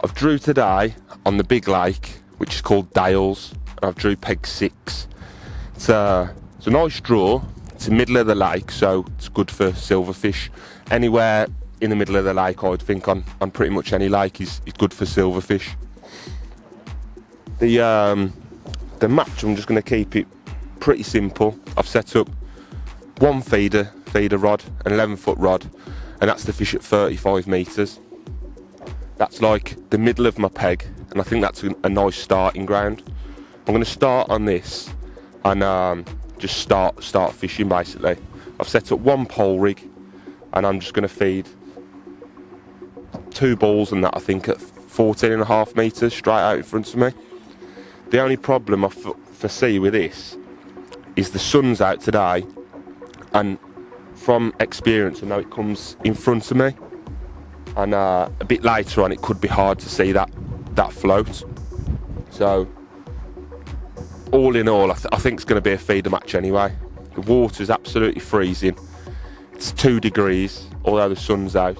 I've drew today on the big lake, which is called Dales, and I've drew peg 6. It's a nice draw. It's in the middle of the lake, so it's good for silverfish. Anywhere in the middle of the lake, I would think, on pretty much any lake is good for silverfish. The match, I'm just going to keep it pretty simple. I've set up one feeder rod, an 11-foot rod, and that's to fish at 35 metres. That's like the middle of my peg, and I think that's a nice starting ground. I'm going to start on this and just start fishing basically. I've set up one pole rig, and I'm just going to feed 2 balls and that, I think, at 14.5 metres straight out in front of me. The only problem I foresee with this is the sun's out today, and from experience I know it comes in front of me, and a bit later on it could be hard to see that float. So all in all, I think it's going to be a feeder match anyway. The water's absolutely freezing. It's 2 degrees, although the sun's out,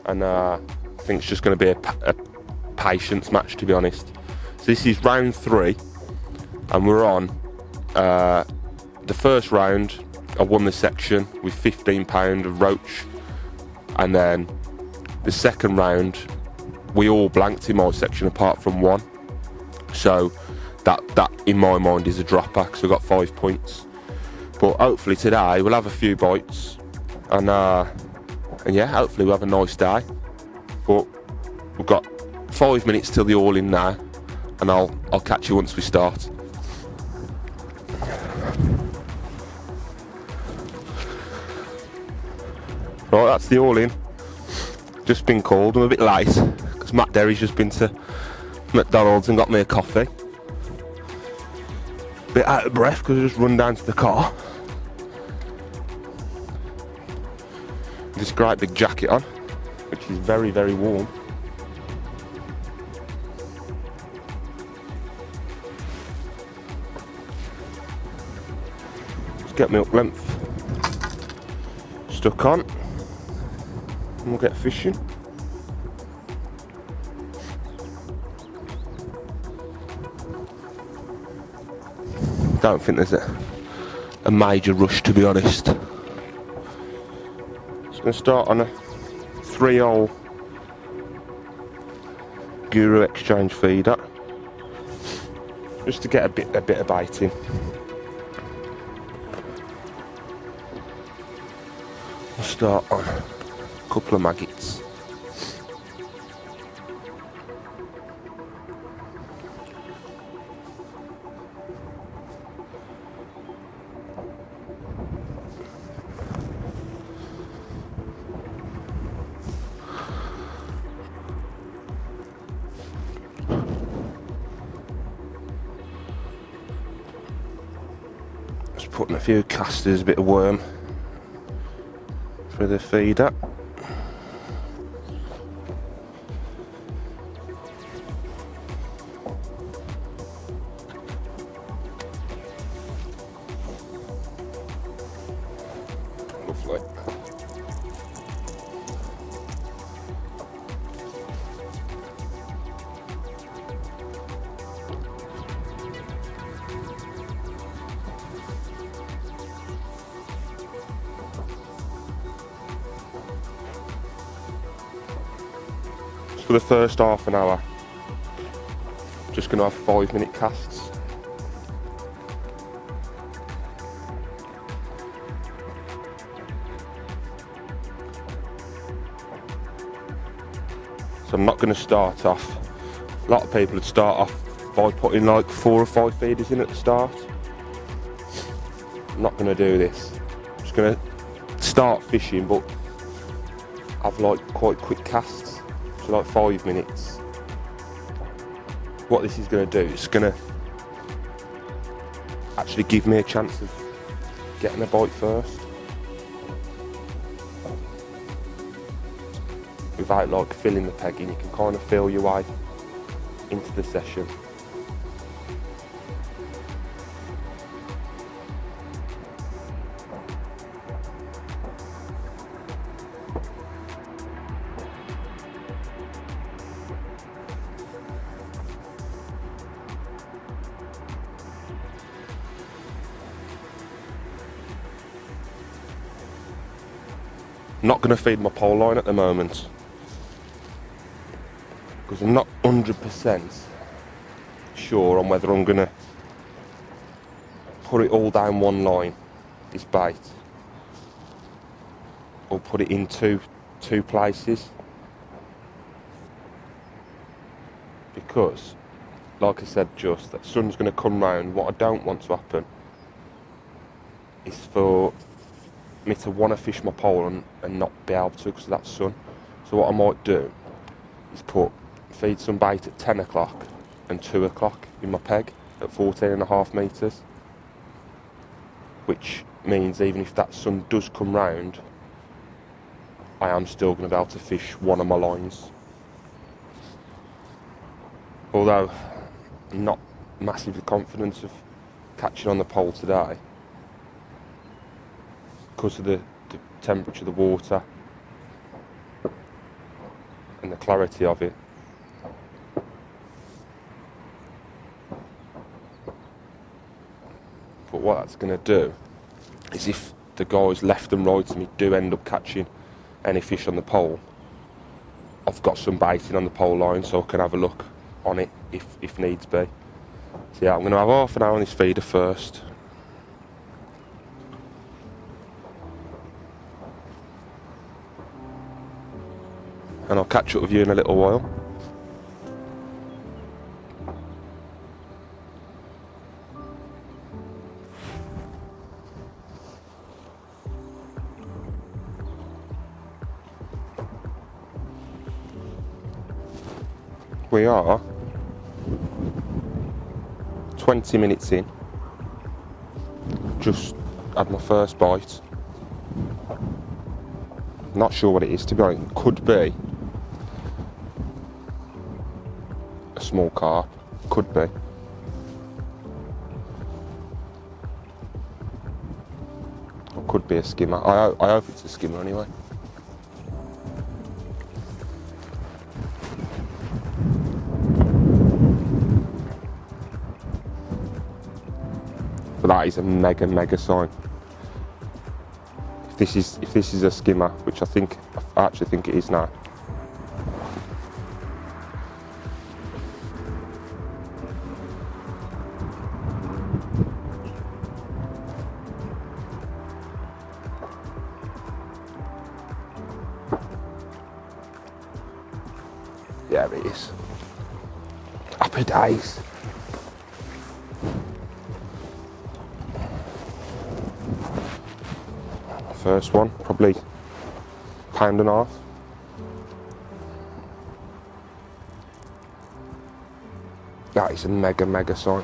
and I think it's just going to be a patience match, to be honest. So this is round 3, and we're on the first round. I won the section with 15 pound of roach, and then the second round we all blanked in my section apart from one, so that in my mind is a dropper, because I got 5 points. But hopefully today we'll have a few bites, and yeah, hopefully we'll have a nice day. But we've got 5 minutes till the all-in now, and I'll catch you once we start. Right, that's the all-in. Just been called. I'm a bit late because Matt Derry's just been to McDonald's and got me a coffee. Bit out of breath because I just run down to the car. This great big jacket on, which is very, very warm. Let's get my up length stuck on, and we'll get fishing. Don't think there's a major rush, to be honest. Just going to start on a 3-hole Guru Exchange feeder, just to get a bit of bait in. I'll start on a couple of maggots. Just putting a few casters, a bit of worm for the feeder. Lovely. For the first half an hour, just going to have 5-minute casts. So I'm not going to start off. A lot of people would start off by putting like 4 or 5 feeders in at the start. I'm not going to do this. I'm just going to start fishing, but have like quite quick casts. Like 5 minutes. What this is going to do, it's going to actually give me a chance of getting a bite first, without like filling the peg in. You can kind of feel your way into the session. I'm not going to feed my pole line at the moment because I'm not 100% sure on whether I'm going to put it all down one line, this bait, or put it in two places, because like I said, just that sun's going to come round. What I don't want to happen is for me to want to fish my pole and not be able to because of that sun. So what I might do is feed some bait at 10 o'clock and 2 o'clock in my peg at 14.5 metres, which means even if that sun does come round, I am still going to be able to fish one of my lines. Although I'm not massively confident of catching on the pole today because of the temperature of the water and the clarity of it. But what that's going to do is, if the guys left and right of me do end up catching any fish on the pole, I've got some baiting on the pole line so I can have a look on it if needs be. So yeah, I'm going to have half an hour on this feeder first. And I'll catch up with you in a little while. We are 20 minutes in. Just had my first bite. Not sure what it is, to be honest. It could be a small carp. Could be. Or could be a skimmer. I hope it's a skimmer anyway. But that is a mega sign. If this is a skimmer, which I actually think it is now. Yeah, it is. Happy days. First one, probably £1.5. That is a mega sign.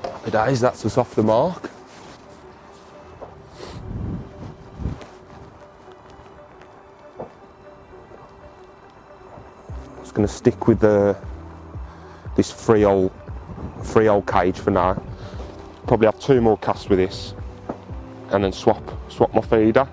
Happy days, that's us off the mark. Just going to stick with this free hole cage for now. Probably have 2 more casts with this and then swap my feeder.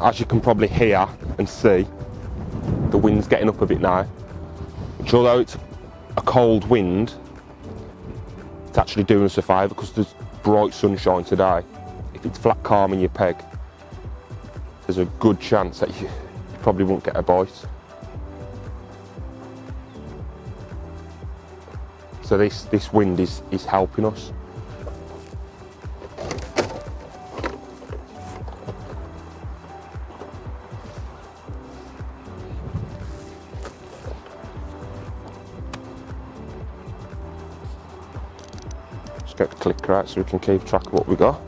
As you can probably hear and see, the wind's getting up a bit now, which, although it's a cold wind, it's actually doing us a favour because there's bright sunshine today. If it's flat calm in your peg, there's a good chance that you probably won't get a bite. So this wind is helping us. Get the clicker out so we can keep track of what we got.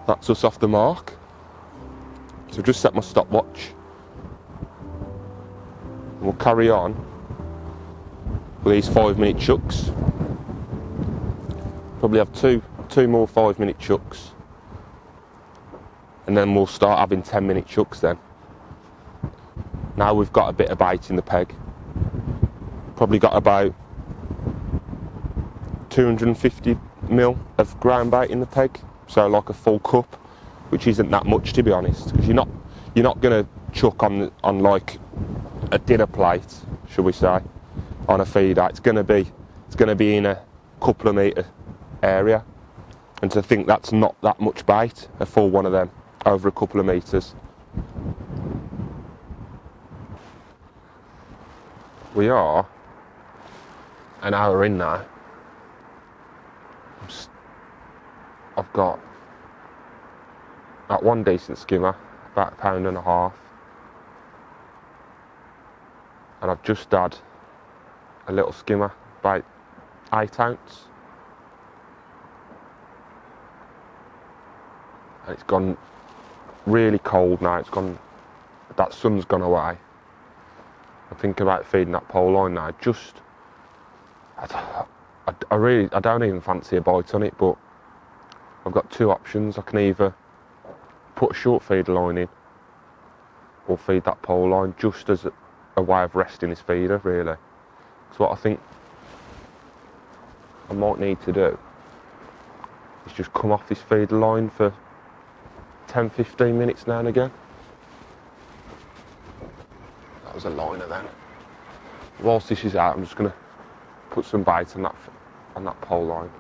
That's us off the mark. So I've just set my stopwatch. We'll carry on with these 5-minute chucks. Probably have two 2 more 5-minute chucks, and then we'll start having 10-minute chucks then. Now we've got a bit of bait in the peg. Probably got about 250 mil of ground bait in the peg, so like a full cup, which isn't that much to be honest, because you're not going to chuck on like a dinner plate, shall we say, on a feeder. It's going to be in a couple of metre area, and to think that's not that much bait, a full one of them over a couple of metres. We are an hour in now. I've got that one decent skimmer, about £1.5 pounds, and I've just had a little skimmer, about 8 ounce, and it's gone really cold now. That sun's gone away. I'm thinking about feeding that pole line now. I don't even fancy a bite on it, but I've got 2 options. I can either put a short feeder line in or feed that pole line, just as a way of resting this feeder, really. So what I think I might need to do is just come off this feeder line for 10-15 minutes now and again. That was a liner then. Whilst this is out, I'm just going to put some bait on that pole line.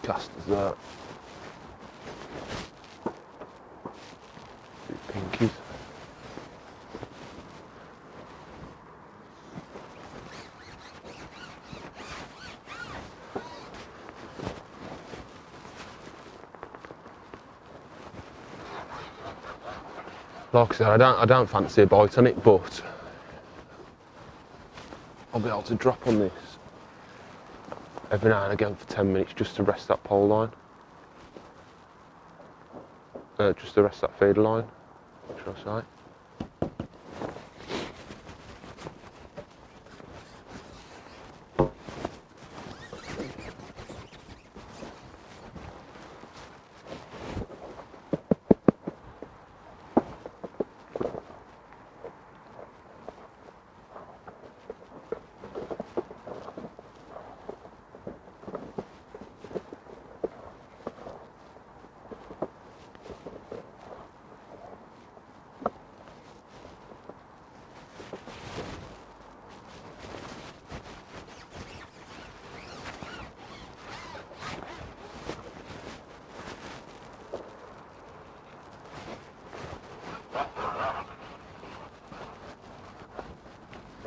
Casters there. 2 pinkies. Like I said, I don't fancy a bite on it, but I'll be able to drop on this every now and again for 10 minutes just to rest that pole line. Just to rest that feeder line, should I say.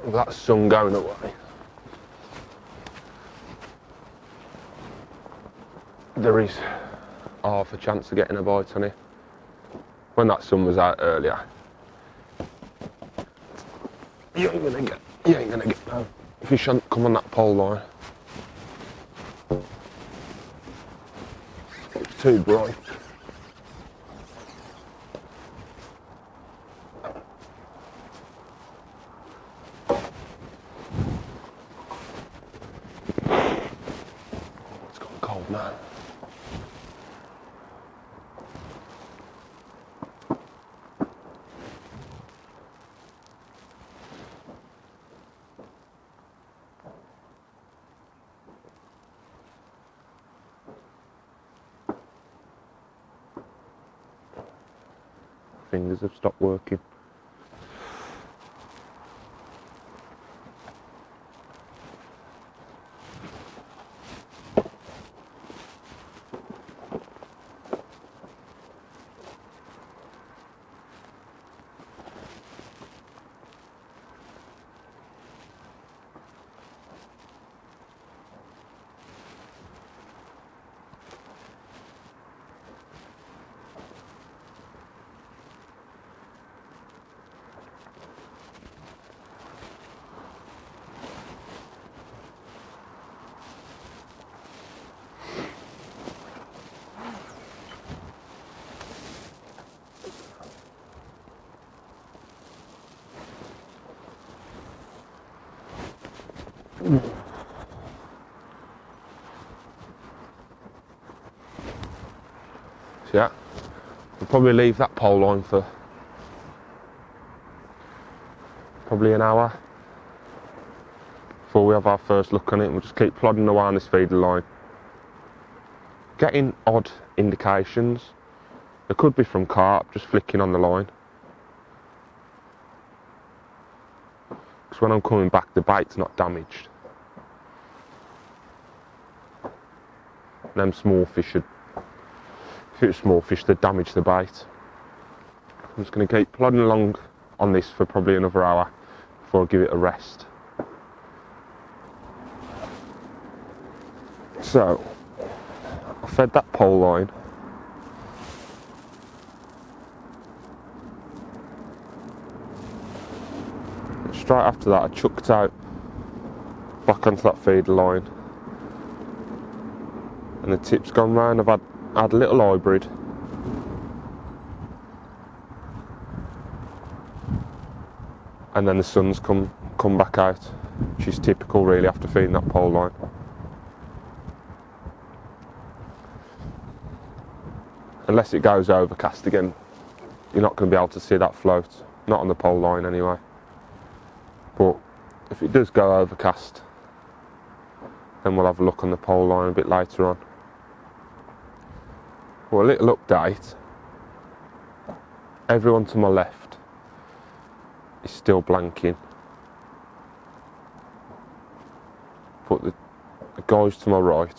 With that sun going away, there is half a chance of getting a bite on it. When that sun was out earlier, you ain't gonna get no fish on, come on that pole line. It's too bright. Cold now. Fingers have stopped working. So yeah, we'll probably leave that pole line for probably an hour before we have our first look on it. We'll just keep plodding away on this feeder line, getting odd indications. It could be from carp just flicking on the line, because when I'm coming back the bait's not damaged. Them small fish should, if it was small fish, they'd damage the bait. I'm just going to keep plodding along on this for probably another hour before I give it a rest. So, I fed that pole line. Straight after that I chucked out back onto that feeder line, and the tip's gone round. I've had a little hybrid, and then the sun's come back out, which is typical really after feeding that pole line. Unless it goes overcast again, you're not going to be able to see that float, not on the pole line anyway. But if it does go overcast, then we'll have a look on the pole line a bit later on. Well, a little update. Everyone to my left is still blanking, but the guys to my right,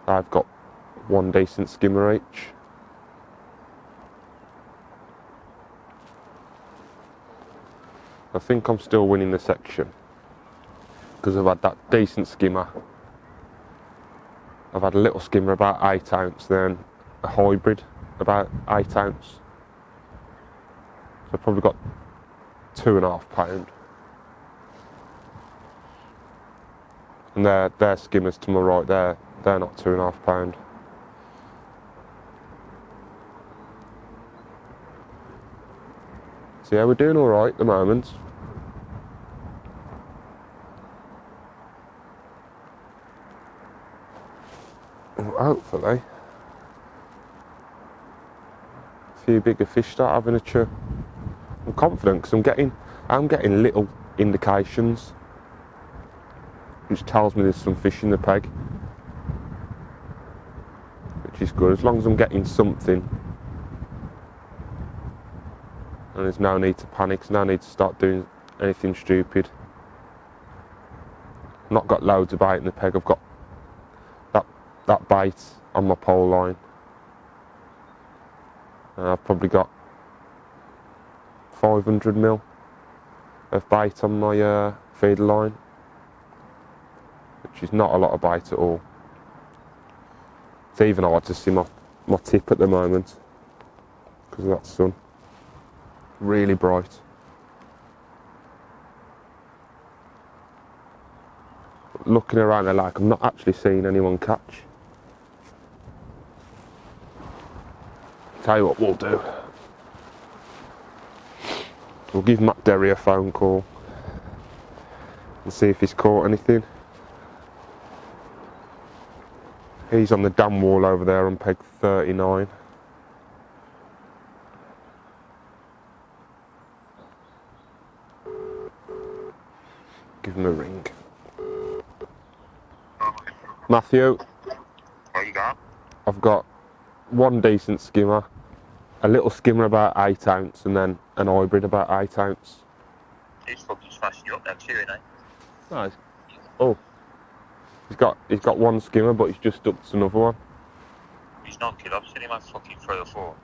I've got one decent skimmer each. I think I'm still winning the section because I've had that decent skimmer. I've had a little skimmer about 8 ounce, then a hybrid about 8 ounce. So I've probably got 2.5 pound. And they're skimmers to my right, they're not 2.5 pound. So yeah, we're doing alright at the moment. Hopefully a few bigger fish start having a chew. I'm confident because I'm getting little indications which tells me there's some fish in the peg, which is good. As long as I'm getting something, and there's no need to panic, there's no need to start doing anything stupid. I've not got loads of bait in the peg. I've got that bait on my pole line, and I've probably got 500 mil of bait on my feeder line, which is not a lot of bait at all. It's even hard to see my tip at the moment because of that sun. Really bright. Looking around the lake, I'm not actually seeing anyone catch. Tell you what we'll do. We'll give Matt Derry a phone call and see if he's caught anything. He's on the dam wall over there on peg 39. Give him a ring. Matthew. What you got? I've got one decent skimmer, a little skimmer about 8 ounce, and then an hybrid about 8 ounce. He's fucking smashing you up there too, isn't he? Nice. Oh, he's got one skimmer, but he's just up to another one. He's knocked it up, seen him at fucking 3 or 4.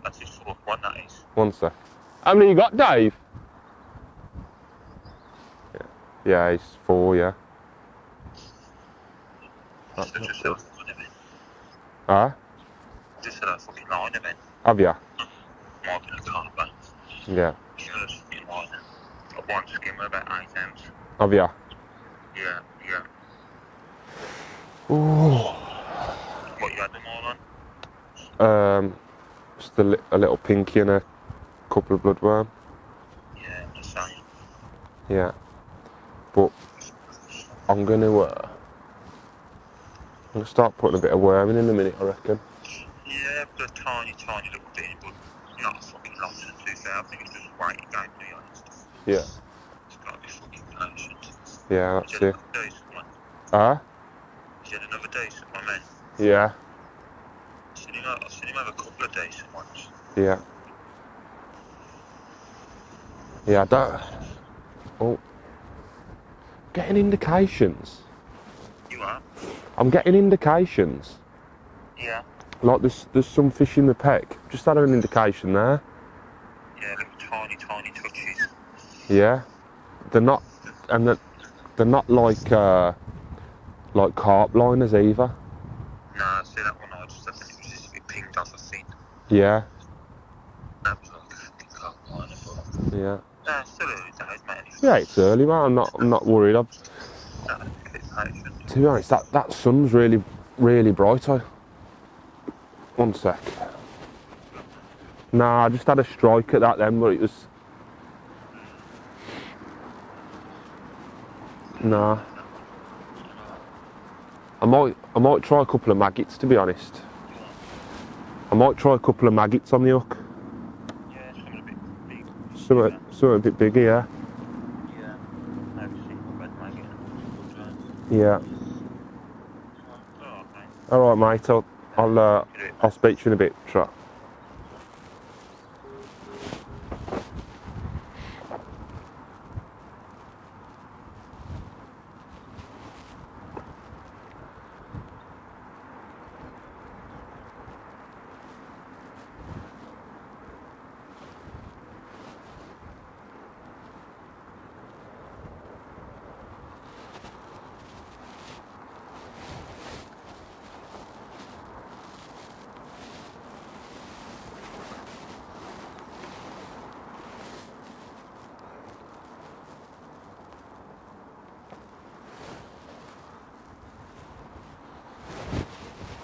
That's his 4th one, that is. One sec. How many you got, Dave? Yeah, he's 4, yeah. Just a self one of it. Huh? Just for that fucking line of it. Have ya? Marking the car back. Yeah. Just fucking line. Got one skimmer about 8 ounce. Have ya? Yeah. Ooh. What you had them all on? Just a little pinky and a couple of bloodworm. Yeah, the same. Yeah. But I'm gonna start putting a bit of worming in a minute, I reckon. Yeah, but a tiny little bit, but not a fucking lot to be fair. I think it's just waiting game, to be honest. Yeah. It's got to be fucking patient. Yeah, that's Is it it. another decent one? Ah? Is it another decent one, man? Yeah. I've seen him have a couple of decent ones. Yeah. Yeah, I don't... Oh. Getting indications. You are? I'm getting indications. Yeah. Like there's some fish in the peck. Just had an indication there. Yeah, little tiny touches. Yeah. They're not... And they're not like carp liners either. Nah, see that one, I think it was just a bit pinged off, I think. Yeah. That was like a fucking carp liner, but... Yeah. Nah, still early days, mate. Yeah, it's early, mate. I'm not worried. Nah, a bit patient. To be honest, that sun's really bright. One sec. Nah, I just had a strike at that then, but it was... Nah. I might try a couple of maggots, to be honest. I might try a couple of maggots on the hook. Yeah, something a bit big. Something a bit bigger, yeah. Yeah. I've seen a red maggot. Yeah. Alright, mate. I'll speak to you in a bit. Try.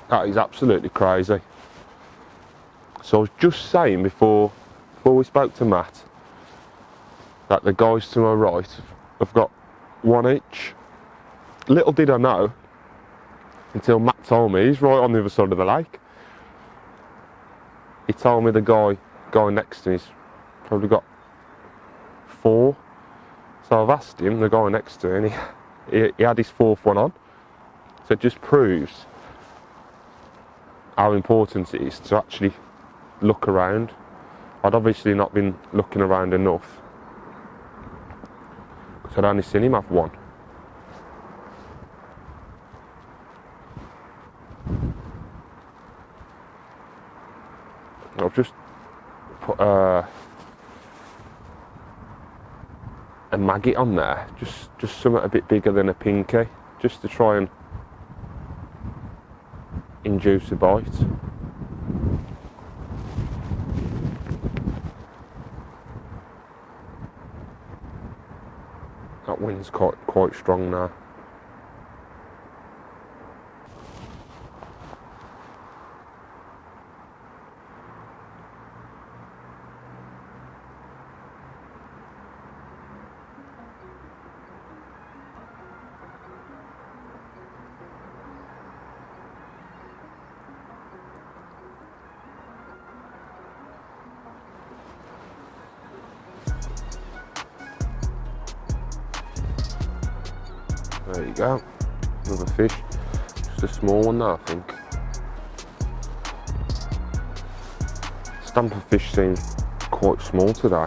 That is absolutely crazy. So I was just saying before we spoke to Matt that the guys to my right have got one each. Little did I know until Matt told me he's right on the other side of the lake. He told me the guy next to me's probably got 4. So I've asked him, the guy next to him, and he had his 4th one on. So it just proves how important it is to actually look around. I'd obviously not been looking around enough because I'd only seen him have one. I've just put a maggot on there, just something a bit bigger than a pinky, just to try and induce a bite. That wind's quite strong now. There you go, another fish. Just a small one now, I think. Stamper fish seems quite small today.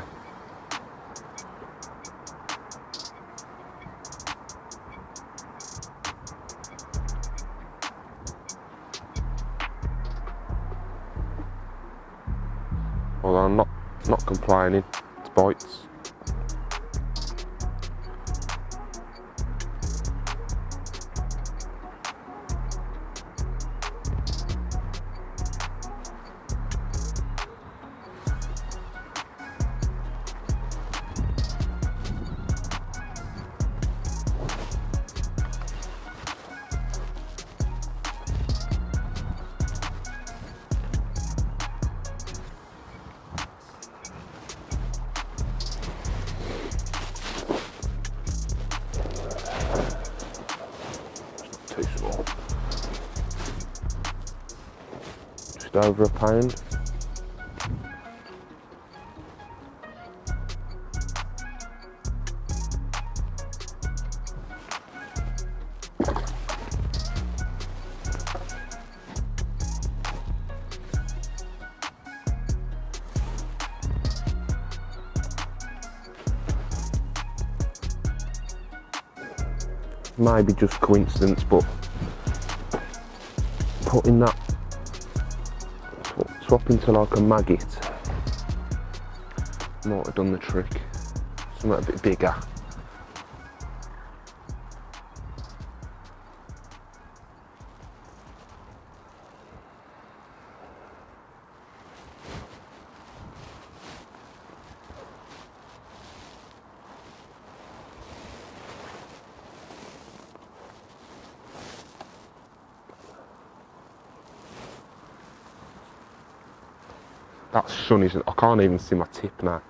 Although I'm not complaining, it's bites. just over £1. Maybe just coincidence, but putting that, swapping to like a maggot might have done the trick. Something a bit bigger. That sun isn't, I can't even see my tip now.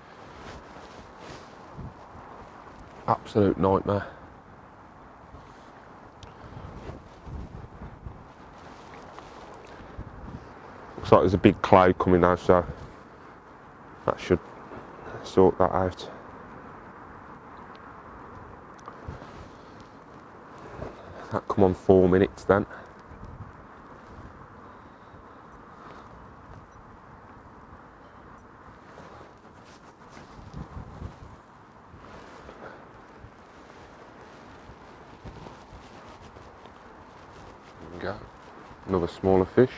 Absolute nightmare. Looks like there's a big cloud coming now, so that should sort that out. That come on 4 minutes then. Go. Another smaller fish.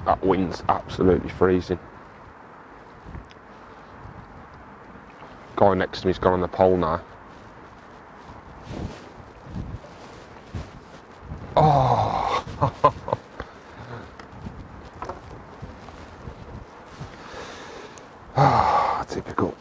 That wind's absolutely freezing. Guy next to me's gone on the pole now. Oh! Ah, typical.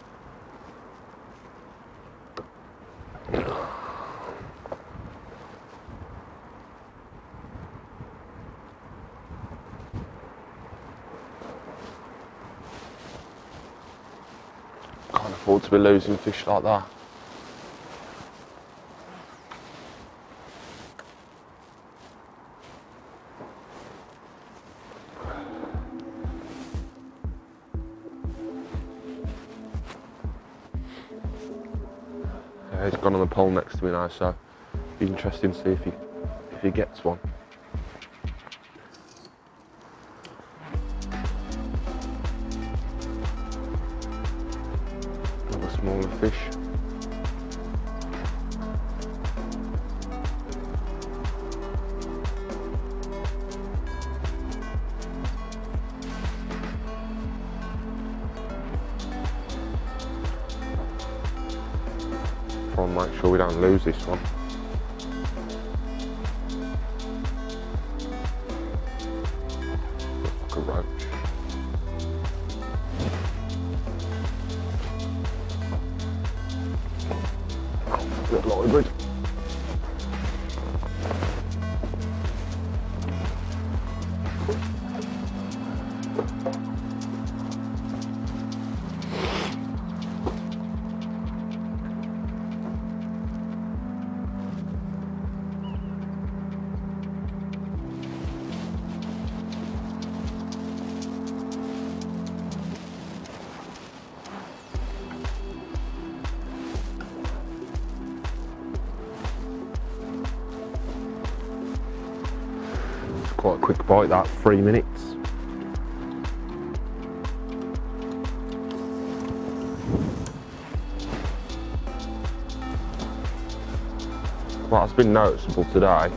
Can't afford to be losing fish like that. He's gone on the pole next to me now, so it'll be interesting to see if he gets one. Another smaller fish. Try and make sure we don't lose this one. Looks like a roach. Little hybrid. Quite a quick bite, that 3 minutes. What has been noticeable today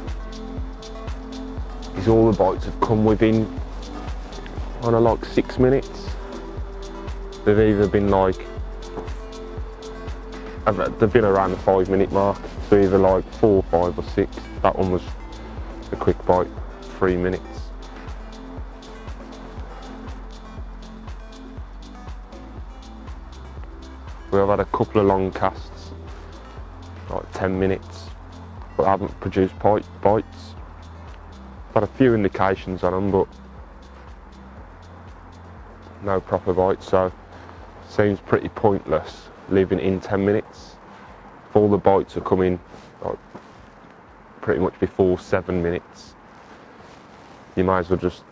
is all the bites have come within like 6 minutes. They've either been like, they've been around the 5 minute mark, so either like 4, 5 or 6. That one was a quick bite. 3 minutes. We have had a couple of long casts, like 10 minutes, but I haven't produced bites. I've had a few indications on them, but no proper bites, so seems pretty pointless leaving in 10 minutes. If all the bites are coming like, pretty much before 7 minutes, you might as well just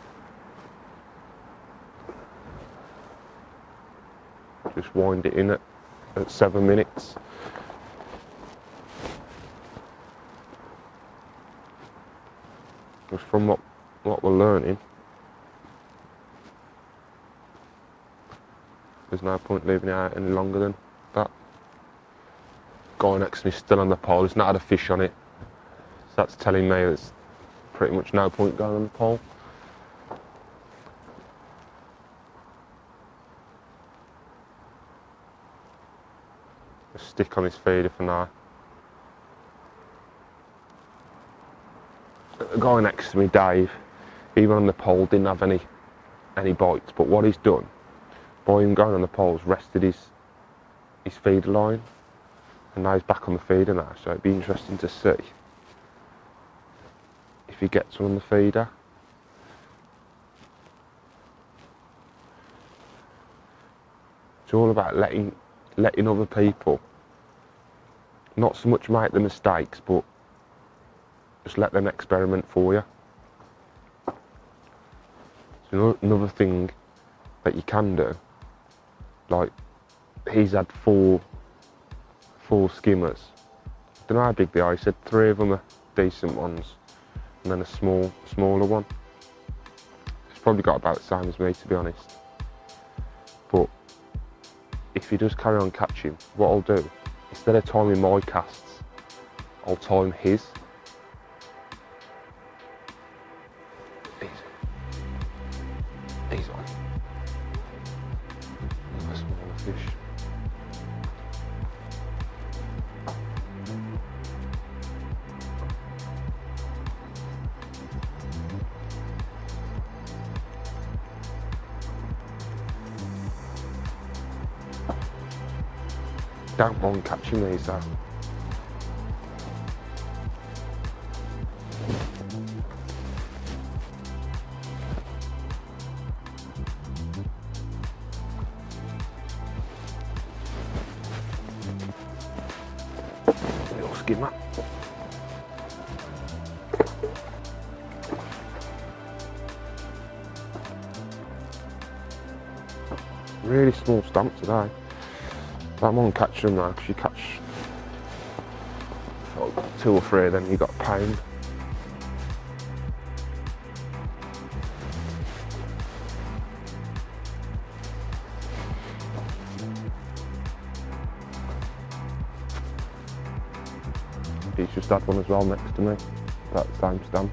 wind it in at 7 minutes. Just from what we're learning, there's no point leaving it out any longer than that. Guy next to me still on the pole, he's not had a fish on it. So that's telling me there's pretty much no point going on the pole. Just stick on his feeder for now. The guy next to me, Dave, even on the pole didn't have any bites, but what he's done, by him going on the pole's rested his feeder line, and now he's back on the feeder now, so it'd be interesting to see if he gets one on the feeder. It's all about letting other people not so much make the mistakes, but just let them experiment for you. So another thing that you can do, like he's had four skimmers. I don't know how big they are. He said 3 of them are decent ones, and then a smaller one. He's probably got about the same as me, to be honest. But if he does carry on catching, what I'll do, instead of timing my casts, I'll time his. He's on. Another smaller fish. Don't mind catching these though. Little skimmer. Really small stamp today. That one catch them now, because you catch 2 or 3 of them, you got a pound. He's just had one as well next to me, that same stamp.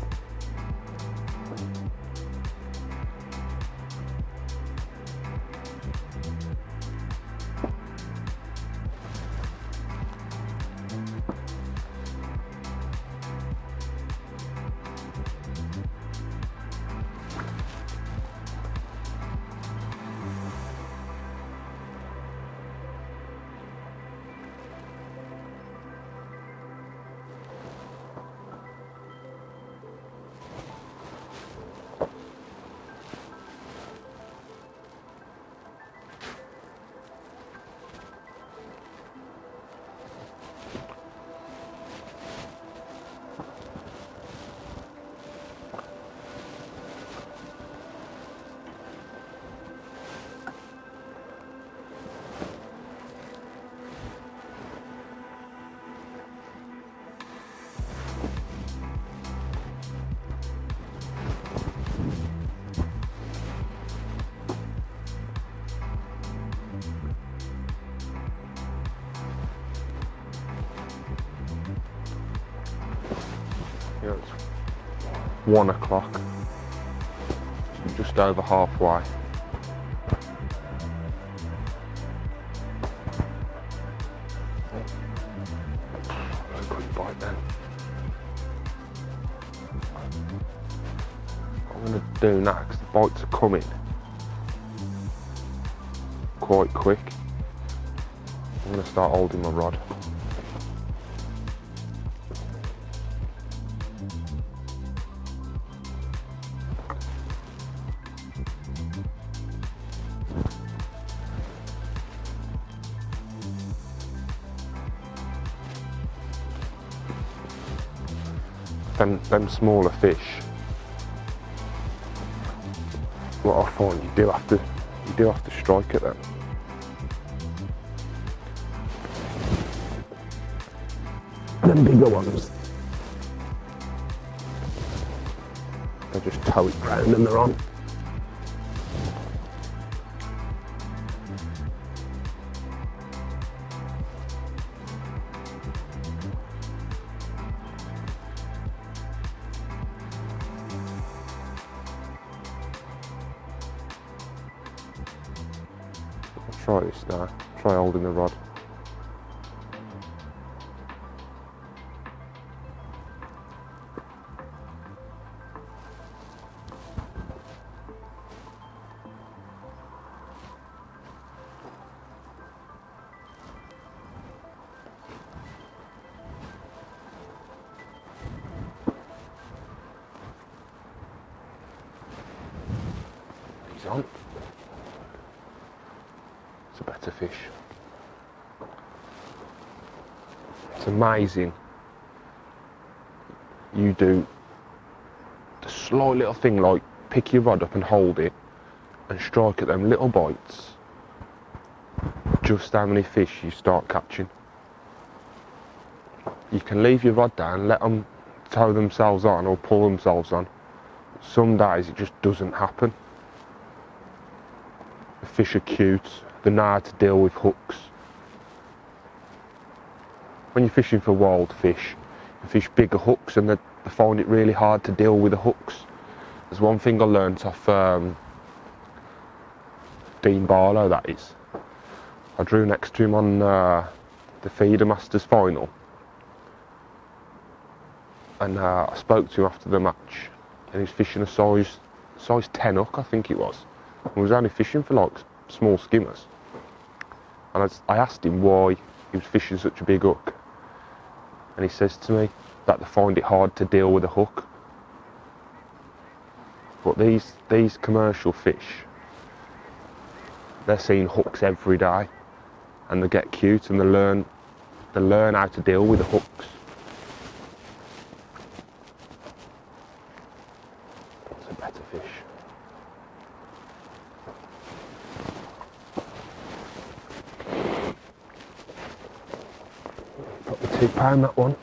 Yeah, it's 1 o'clock, so just over halfway. That's a good bite then. I'm going to do now because the bites are coming quite quick. I'm going to start holding my rod. them smaller fish, what I find you do have to strike at them. Them bigger ones, they just tow it round and they're on. Try this now, try holding the rod. He's on. It's a better fish. It's amazing. You do the slight little thing like pick your rod up and hold it and strike at them little bites. Just how many fish you start catching. You can leave your rod down, let them tow themselves on or pull themselves on. Some days it just doesn't happen. The fish are cute. They know how to deal with hooks. When you're fishing for wild fish, you fish bigger hooks and they find it really hard to deal with the hooks. There's one thing I learnt off Dean Barlow, that is. I drew next to him on the Feeder Masters final. And I spoke to him after the match and he was fishing a size 10 hook, I think it was. And he was only fishing for like small skimmers. And I asked him why he was fishing such a big hook. And he says to me that they find it hard to deal with a hook. But these commercial fish, they're seeing hooks every day. And they get cute and they learn how to deal with the hooks. It's a better fish. £2 that one.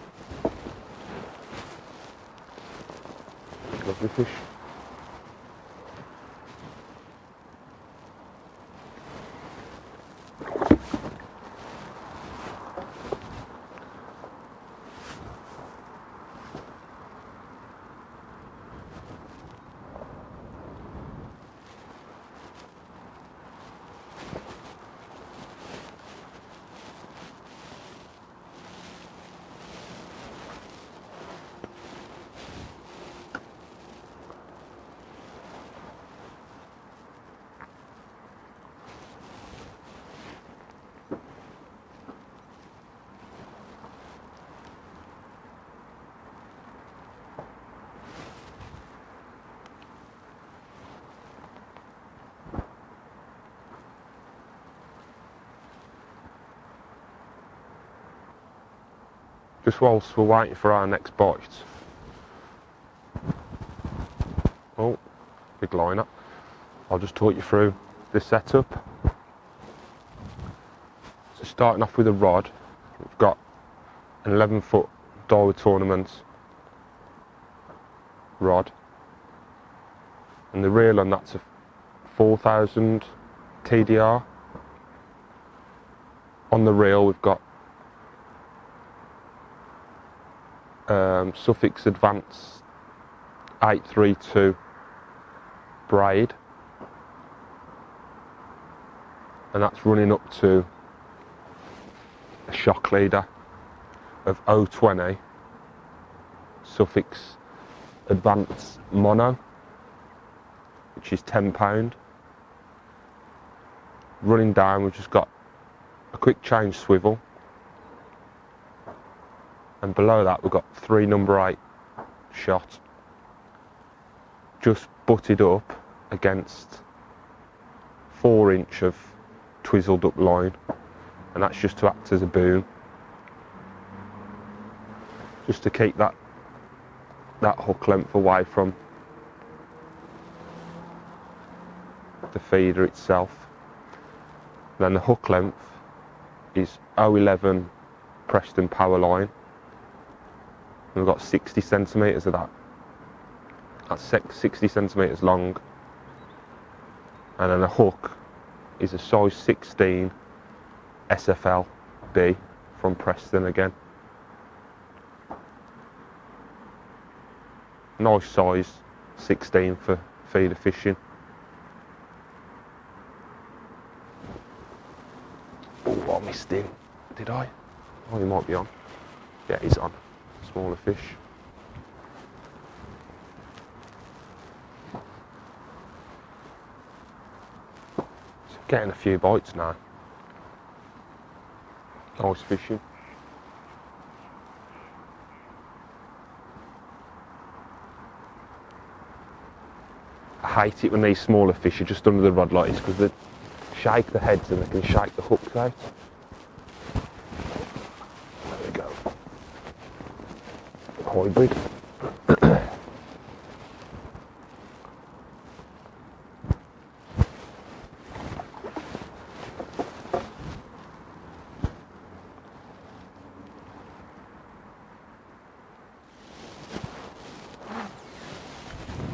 Lovely fish. Just whilst we're waiting for our next bite. Oh, big liner. I'll just talk you through this setup. So starting off with a rod, we've got an 11-foot Daiwa Tournament rod. And the reel on that's a 4000 TDR. On the reel we've got Suffolk's Advance 832 braid, and that's running up to a shock leader of 020 Suffolk's Advance mono, which is £10. Running down we've just got a quick change swivel. And below that we've got 3 number 8 shot, just butted up against 4" of twizzled up line, and that's just to act as a boom, just to keep that that hook length away from the feeder itself. Then the hook length is 011 Preston power line. We've got 60 centimetres of that. That's 60 centimetres long. And then the hook is a size 16 SFL B from Preston again. Nice size 16 for feeder fishing. Oh, I missed him. Did I? Oh, he might be on. Yeah, he's on. Smaller fish. So getting a few bites now. Nice fishing. I hate it when these smaller fish are just under the rod like this because they shake the heads and they can shake the hooks out. There we go. Hybrid.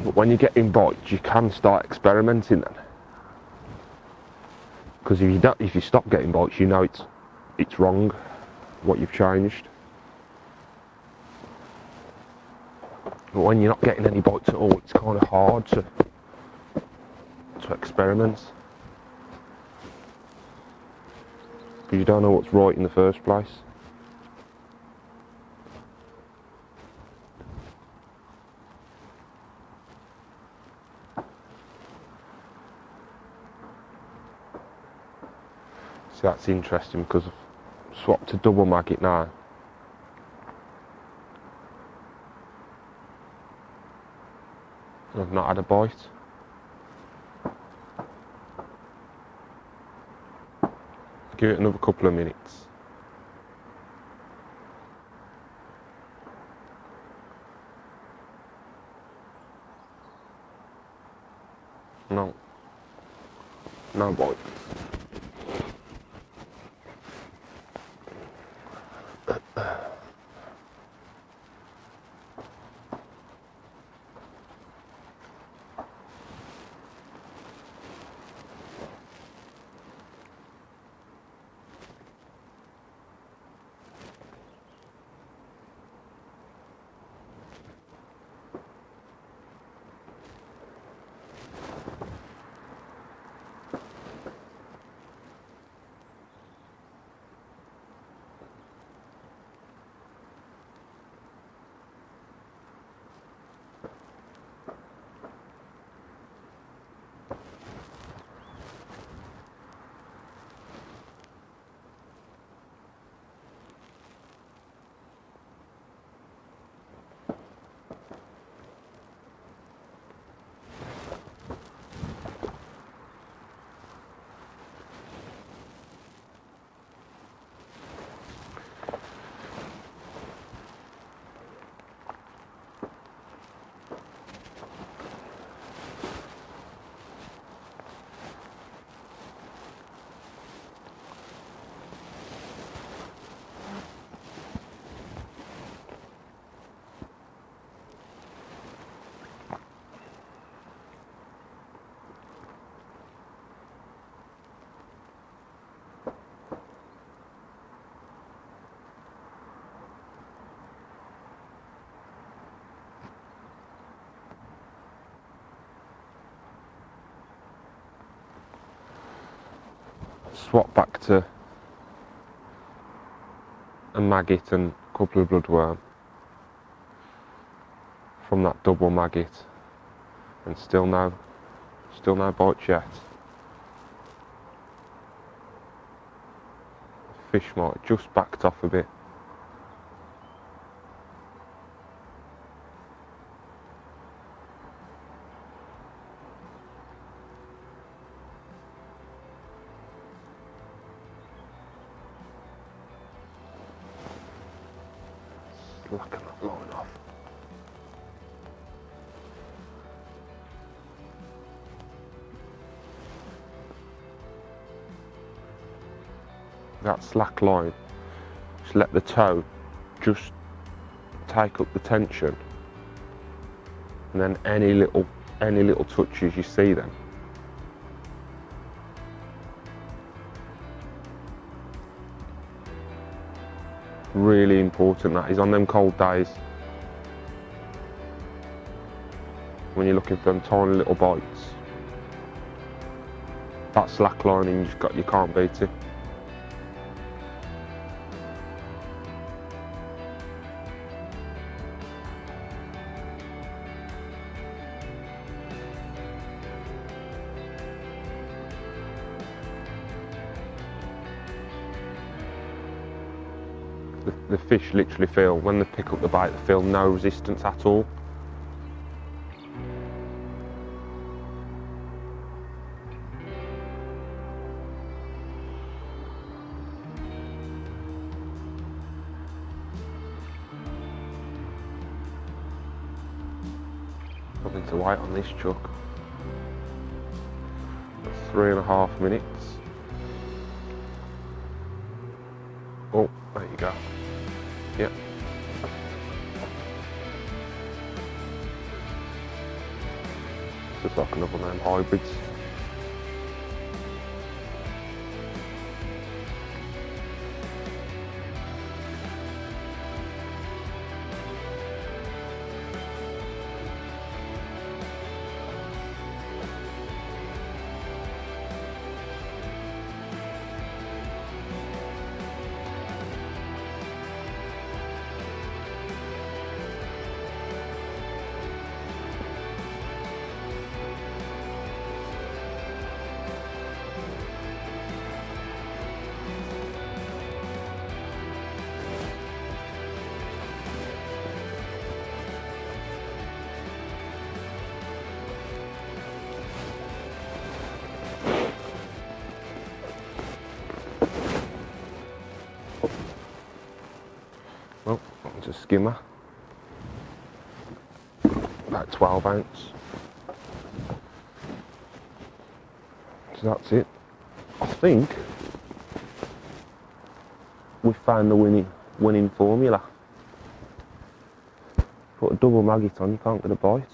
But when you're getting bites, you can start experimenting then. Because if you stop getting bites, you know it's wrong, what you've changed. But when you're not getting any bites at all, it's kind of hard to experiment. Because you don't know what's right in the first place. So that's interesting because I've swapped to double maggot now. I've not had a bite. Give it another couple of minutes. No. No bite. Swap back to a maggot and a couple of bloodworm from that double maggot, and still no bites yet. Fish might have just backed off a bit. Locking that line off. that slack line, just let the toe just take up the tension, and then any little touches you see then. Really important that is on them cold days when you're looking for them tiny little bites. That slack lining you can't beat it. The fish literally feel, when they pick up the bait, they feel no resistance at all. Nothing to wait on this chuck. That's 3.5 minutes. Oh, there you go. Yep. Just like another one of them hybrids. Well, that was a skimmer. About 12 ounce. So that's it. I think we found the winning formula. Put a double maggot on, you can't get a bite.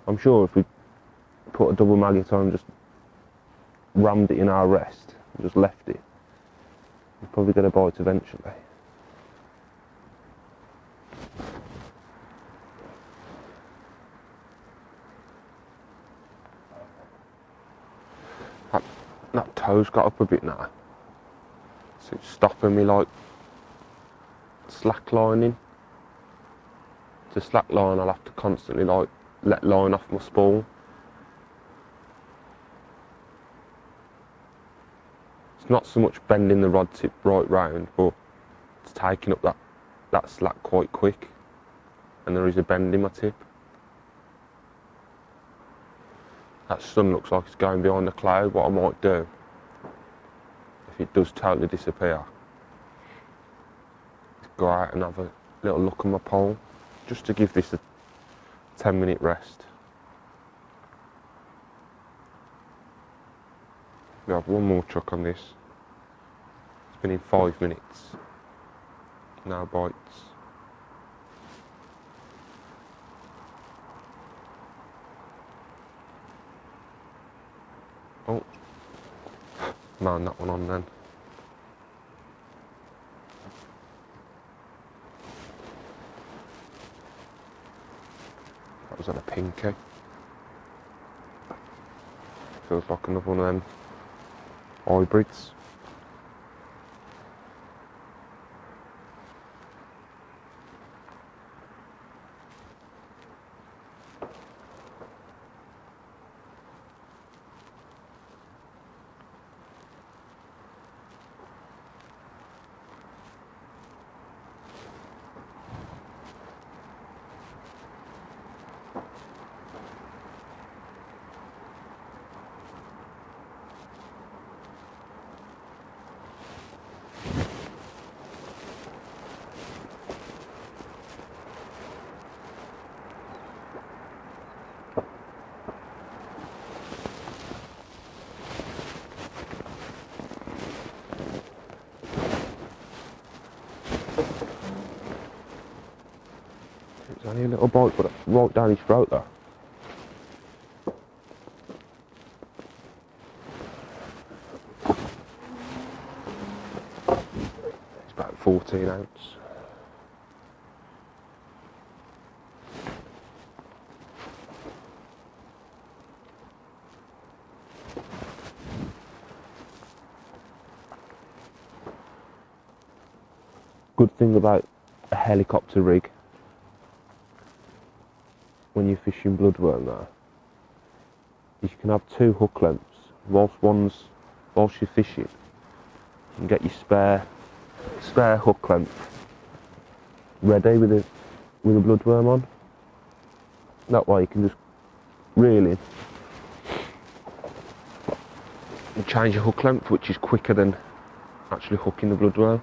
I'm sure if we put a double maggot on and just rammed it in our rest and just left it, we'd probably get a bite eventually. That toe's got up a bit now, so it's stopping me like slack lining. To slack line, I'll have to constantly like let line off my spool. It's not so much bending the rod tip right round, but it's taking up that slack quite quick, and there is a bend in my tip. That sun looks like it's going behind the cloud. What I might do, if it does totally disappear, is go out and have a little look at my pole, just to give this a 10-minute rest. We have one more chuck on this. It's been in 5 minutes. No bites. Oh, man, that one on then. That was on a pinky. Feels like another one of them hybrids. Only a little bite, but right down his throat though. It's about 14 ounce. Good thing about a helicopter rig when you're fishing bloodworm there is you can have two hook lengths. Whilst you're fishing, you can get your spare hook length ready with a bloodworm on. That way you can just reel in and change your hook length, which is quicker than actually hooking the bloodworm.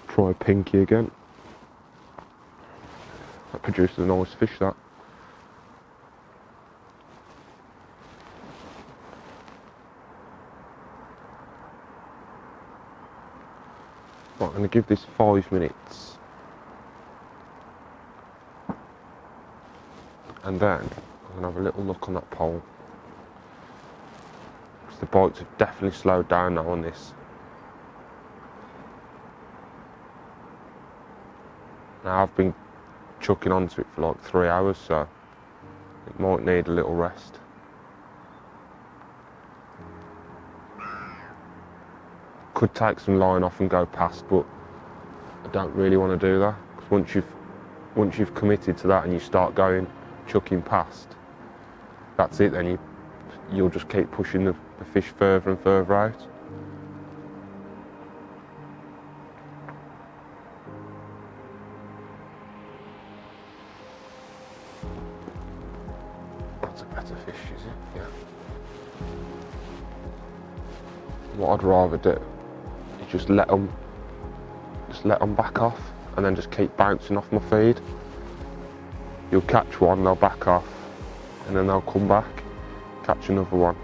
Try pinky again. That produces a nice fish, that. Right, I'm going to give this 5 minutes. And then I'm going to have a little look on that pole. Because the bites have definitely slowed down now on this. Now I've been chucking onto it for like 3 hours, so it might need a little rest. Could take some line off and go past, but I don't really want to do that, because once you've committed to that and you start going chucking past, that's it. Then you'll just keep pushing the fish further and further out. That's a better fish, is it? Yeah. What I'd rather do is just let them back off, and then just keep bouncing off my feed. You'll catch one, they'll back off, and then they'll come back, catch another one.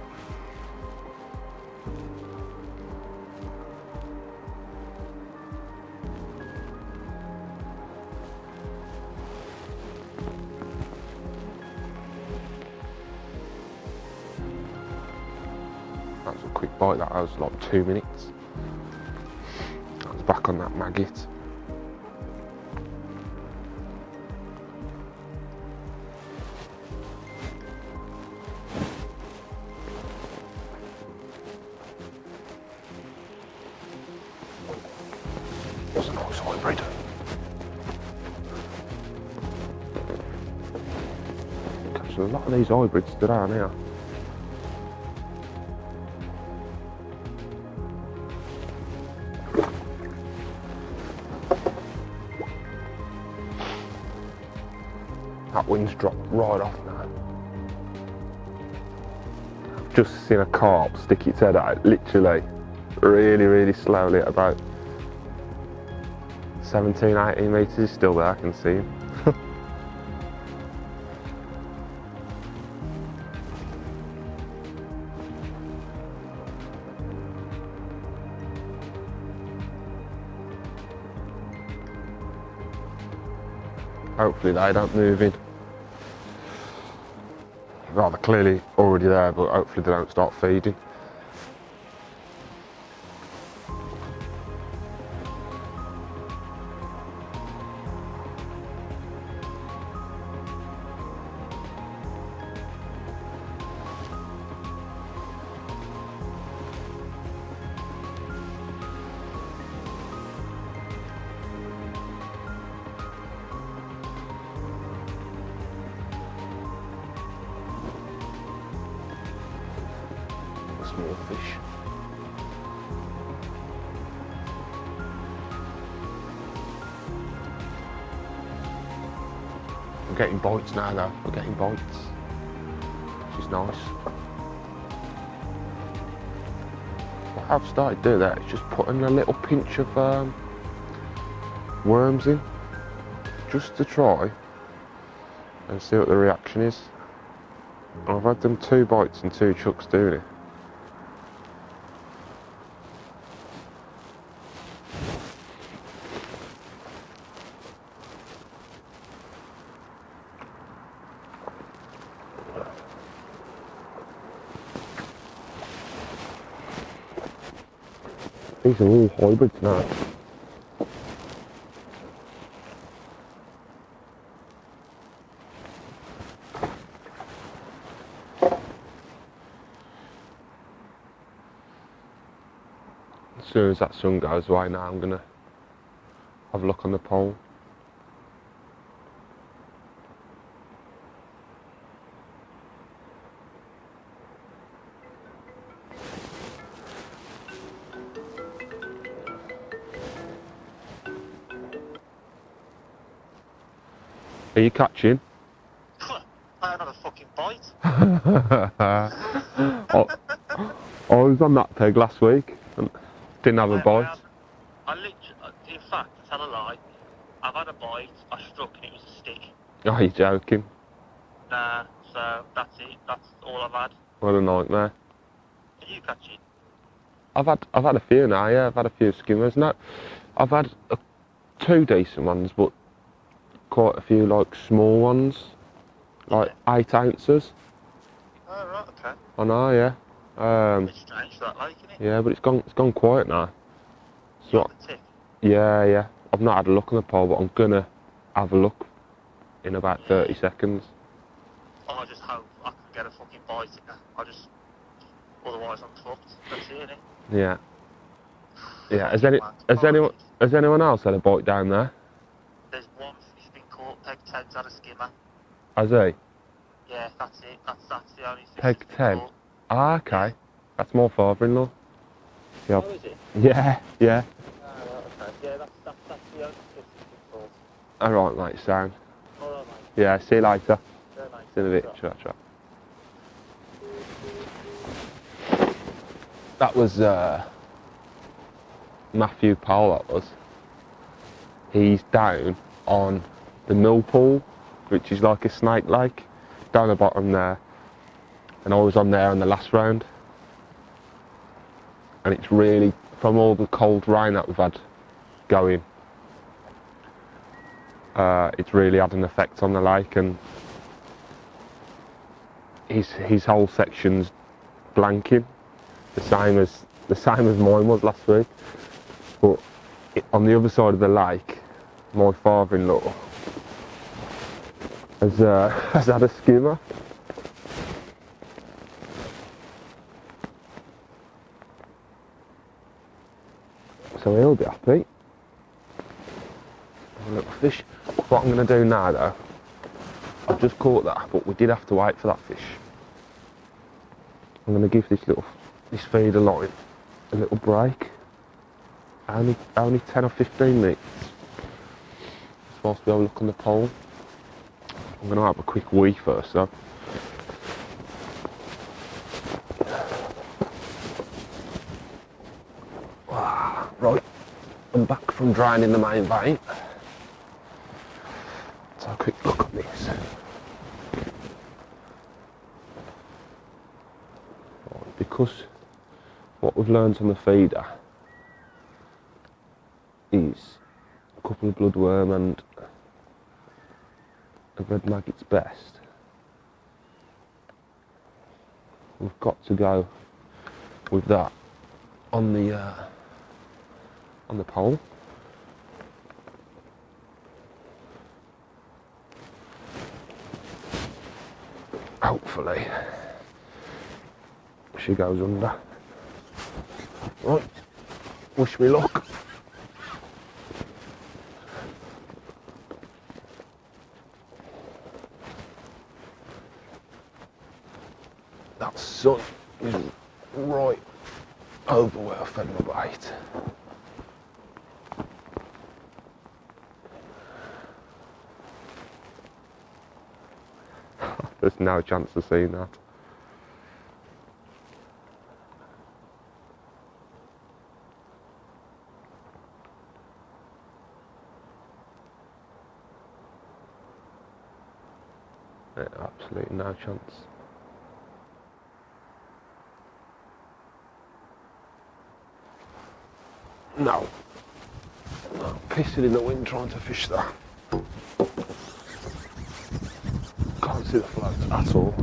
That was a quick bite, that was like 2 minutes. I was back on that maggot. That's a nice hybrid. Catching a lot of these hybrids today, aren't here. That wind's dropped right off now. I've just seen a carp stick its head out, literally, really slowly at about 17, 18 metres. He's still there, I can see him. Hopefully they don't move in. Well, they're clearly already there, but hopefully they don't start feeding. Small fish. We're getting bites now though, we're getting bites, which is nice. What I've started to do there is just putting a little pinch of worms in, just to try and see what the reaction is. I've had them 2 bites and 2 chucks doing it. These are all hybrids now. As soon as that sun goes away now, I'm going to have a look on the pole. Are you catching? I had a fucking bite. I was on that peg last week and didn't have a bite. I literally, in fact, to tell a lie, I've had a bite, I struck and it was a stick. Oh, you're joking. Nah, so that's it, that's all I've had. What a nightmare. Are you catching? I've had a few now, yeah, I've had a few skimmers. No, I've had 2 decent ones, but quite a few like small ones, like 8 ounces. Oh right, okay. I know, yeah. A bit strange that like, isn't it? Yeah, but it's gone quiet now. You on the tick? Yeah. I've not had a look on the pole, but I'm gonna have a look in about 30 seconds. I just hope I can get a fucking bite in there. Otherwise I'm fucked. That's it, innit? Yeah. Yeah. Has anyone else had a bite down there? There's one fish been caught, peg 10's had a skimmer. Has he? Yeah, that's it. That's the only fish Peg that's been 10? caught. Ah, okay. Yeah. That's my father-in-law. Yeah. Oh, is it? Yeah. Oh, right, okay. Yeah, that's the only fish that's been caught. Alright, mate, sound. Alright, mate. Yeah, see you later. Yeah, mate. See you in a bit. Ciao. That was Matthew Powell, that was. He's down on the mill pool, which is like a snake lake, down the bottom there. And I was on there on the last round. And it's really, from all the cold rain that we've had going, it's really had an effect on the lake, and his whole section's blanking, the same as mine was last week. But on the other side of the lake, my father-in-law has had a skimmer. So he'll be happy. A little fish. What I'm going to do now though, I've just caught that, but we did have to wait for that fish. I'm going to give this feeder line a little break. Only 10 or 15 minutes. Whilst we have a look on the pole. I'm going to have a quick wee first though. Right, I'm back from draining the main vein. Let's have a quick look at this. Right, because what we've learned on the feeder is a couple of bloodworm and a red maggot's best. We've got to go with that on the pole. Hopefully she goes under. Right, wish me luck. That sun is right over where I fed my bait. There's no chance of seeing that. Yeah, absolutely no chance. No. No, pissing in the wind trying to fish that. Can't see the floats at all.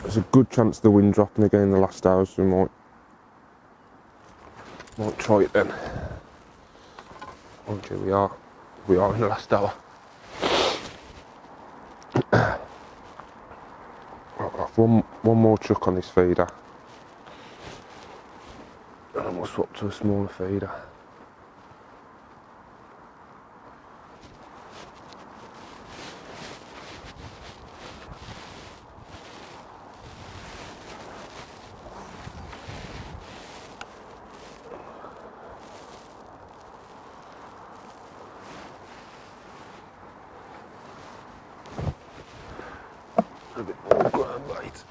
There's a good chance of the wind dropping again in the last hour, so we might try it then. Okay, we are in the last hour. I'll have one more chuck on this feeder, and then we'll swap to a smaller feeder. A bit more ground bait.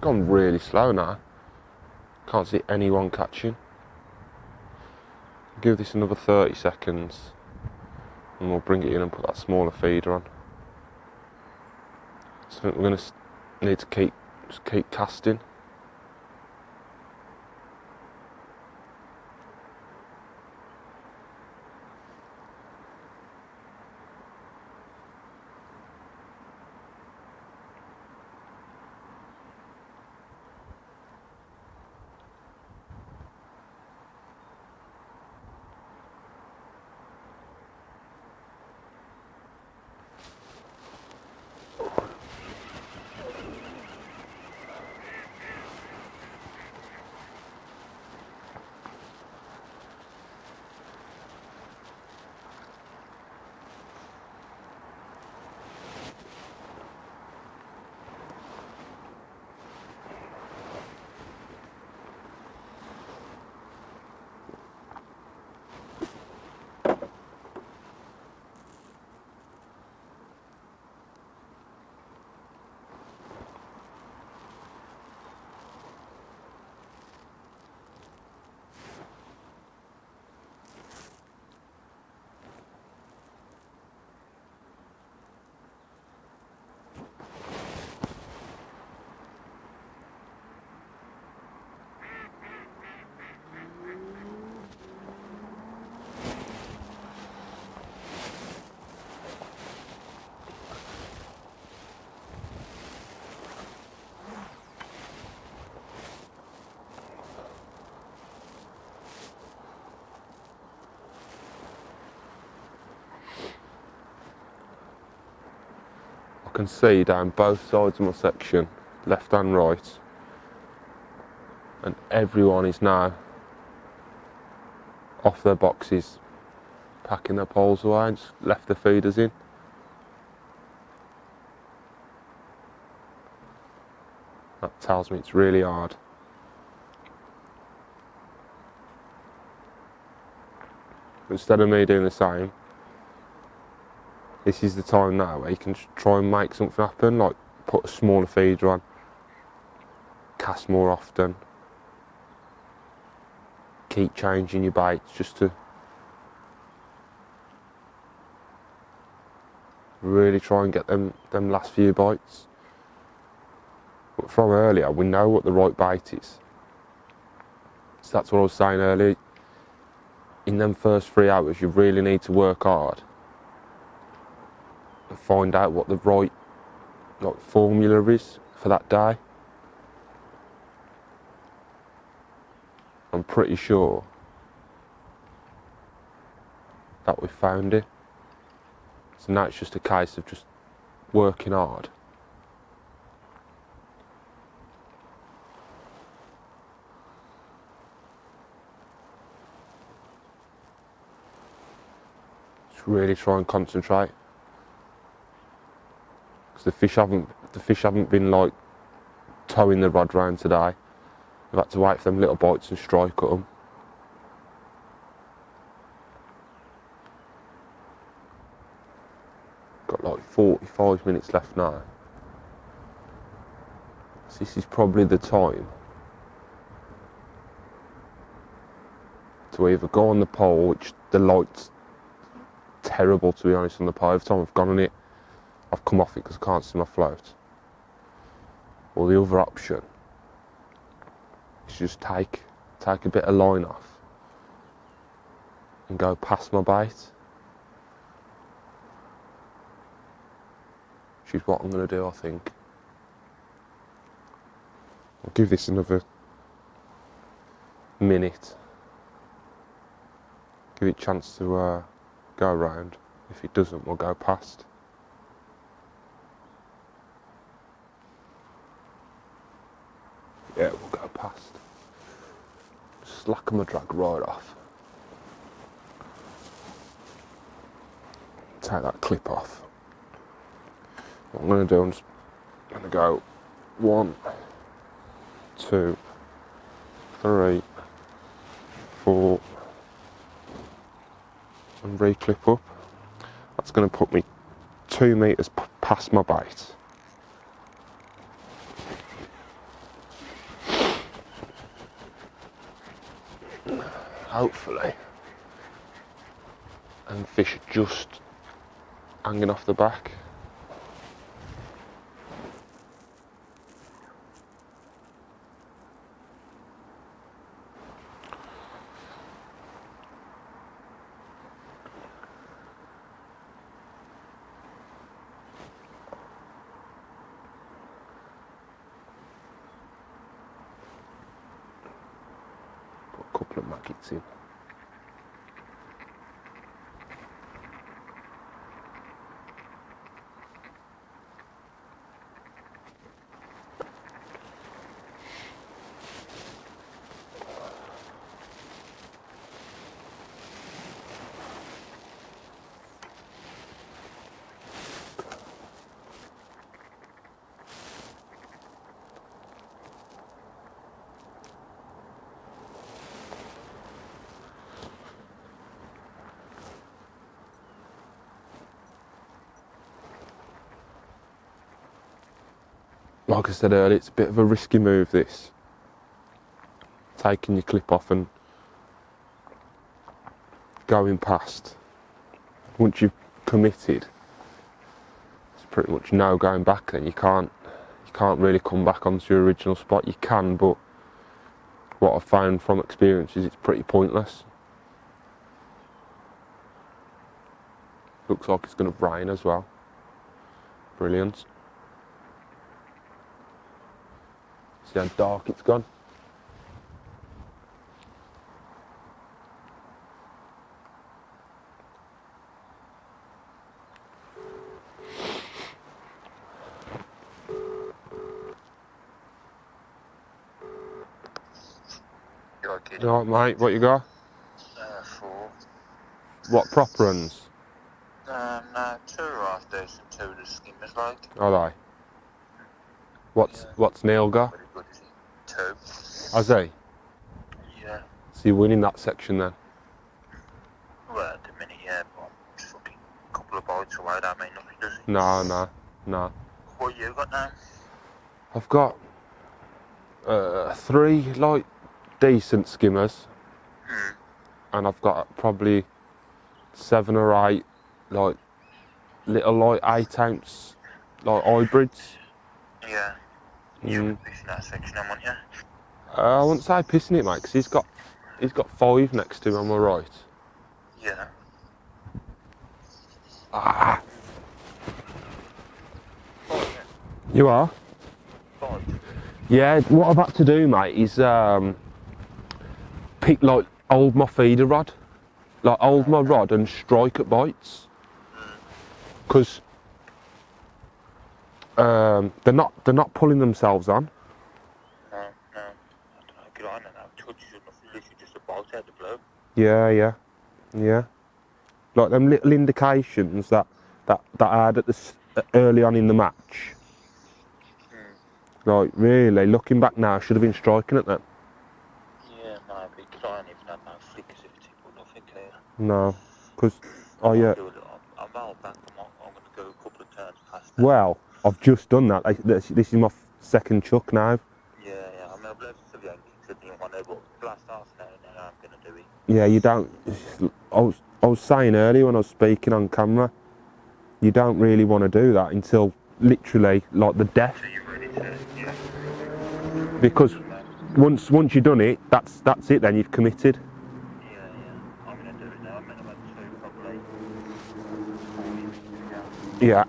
Gone really slow now. Can't see anyone catching. Give this another 30 seconds and we'll bring it in and put that smaller feeder on. So I think we're going to need to keep casting. I can see down both sides of my section, left and right, and everyone is now off their boxes, packing their poles away and just left the feeders in. That tells me it's really hard. Instead of me doing the same, This is the time now where you can try and make something happen, like put a smaller feeder on, cast more often, keep changing your baits just to really try and get them last few bites. But from earlier, we know what the right bait is. So that's what I was saying earlier. In them first 3 hours, you really need to work hard and find out what the right formula is for that day. I'm pretty sure that we found it. So now it's just a case of just working hard. Just really try and concentrate. Because the fish haven't been like towing the rod round today. I've had to wait for them little bites and strike at them. Got like 45 minutes left now. So this is probably the time to either go on the pole, which the light's terrible to be honest on the pole. Every time I've gone on it, I've come off it because I can't see my float. Or the other option is just take a bit of line off and go past my bait. Which is what I'm going to do, I think. I'll give this another minute. Give it a chance to go around. If it doesn't, we'll go past. Yeah, we'll go past. Slacken my drag right off. Take that clip off. What I'm going to do, I'm just going to go 1, 2, 3, 4, and re-clip up. That's going to put me 2 metres past my bait. Hopefully. And fish are just hanging off the back. Put a couple of maggots in. Like I said earlier, it's a bit of a risky move this. Taking your clip off and going past. Once you've committed, it's pretty much no going back then. You can't really come back onto your original spot. You can, but what I've found from experience is it's pretty pointless. Looks like it's going to rain as well. Brilliant. See how dark it's gone? You alright, mate? What you got? 4. What, prop runs? No, 2 are half decent, 2 are the skimmers like. Are they? What's Neil got? Very good, is he? 2. Has he? Yeah. So you're winning that section then? Well, at the minute, yeah, but I'm just fucking a couple of bites away, don't No. What you got now? I've got 3 like decent skimmers, and I've got probably 7 or 8 like little like 8-ounce like hybrids. Yeah. You were fishing that section, aren't you? I wouldn't say pissing it, mate, because he's got 5 next to him. Am I right? Yeah. Ah. You are? 5. Yeah. What I've had to do, mate, is pick like hold my feeder rod, like hold my rod and strike at bites, because they're not pulling themselves on. No. I don't know. Get on and out. Touch you enough. Literally just a bolt out the blue. Yeah. Like them little indications that I had early on in the match. Like really, looking back now, I should have been striking at them. Yeah, maybe. Get on even had no flickers of it, but nothing here. No, because I'm out back. I'm going to go a couple of turns past that. Well, I've just done that. This is my second chuck now. Yeah. I mean, I've left it to the end because I didn't want to, but the last half an hour now I'm going to do it. Yeah, you don't. I was saying earlier when I was speaking on camera, you don't really want to do that until literally like the death. So you're ready to, yeah. Because once you've done it, that's it. Then you've committed. Yeah. I'm going to do it now. I'm going to have 2 probably 40 minutes to go. Yeah.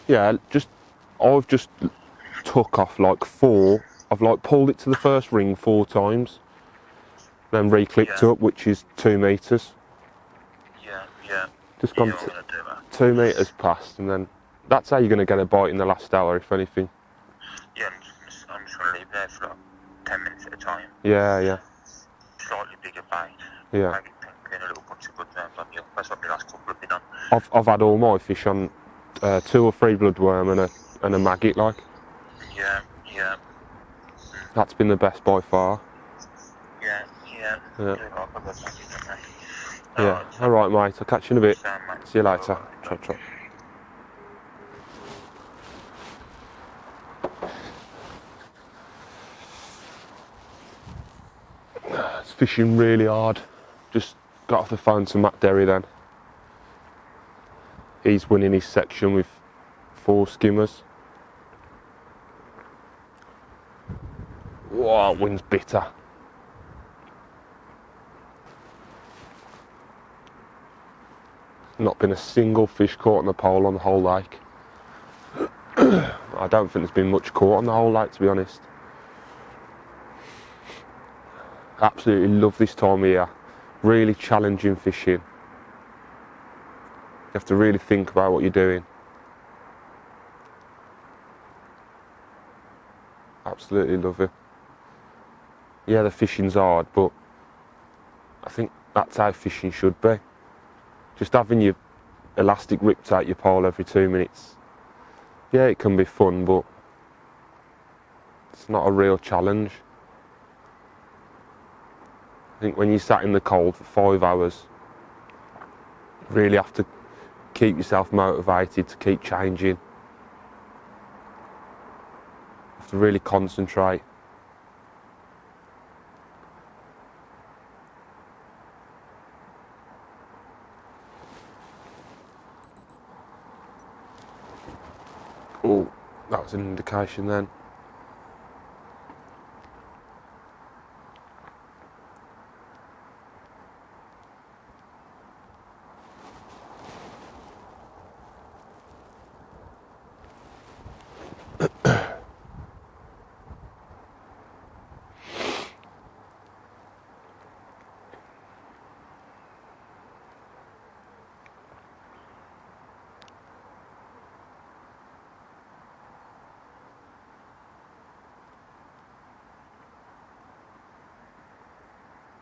Yeah, I've just took off like 4. I've like pulled it to the first ring 4 times, then re-clipped up, which is 2 metres. Yeah. Just gone I'm going to do that. 2 metres past, and then that's how you're going to get a bite in the last hour, if anything. Yeah, I'm just going to leave there for like 10 minutes at a time. Yeah. Slightly bigger bite. Yeah. Maybe pin a little bunch of good worms on you. That's what the last couple have been on. I've had all my fish on 2 or 3 bloodworm and a maggot, like. Yeah. That's been the best by far. Yeah. Yeah. All right, mate. I'll catch you in a bit. See you later. Chop. It's fishing really hard. Just got off the phone to Matt Derry then. He's winning his section with 4 skimmers. Whoa, wind's bitter. Not been a single fish caught on the pole on the whole lake. I don't think there's been much caught on the whole lake, to be honest. Absolutely love this time of year. Really challenging fishing. You have to really think about what you're doing. Absolutely love it. Yeah, the fishing's hard, but I think that's how fishing should be. Just having your elastic ripped out your pole every 2 minutes. Yeah, it can be fun, but it's not a real challenge. I think when you sat in the cold for 5 hours, you really have to keep yourself motivated to keep changing. You have to really concentrate. Oh, that was an indication then.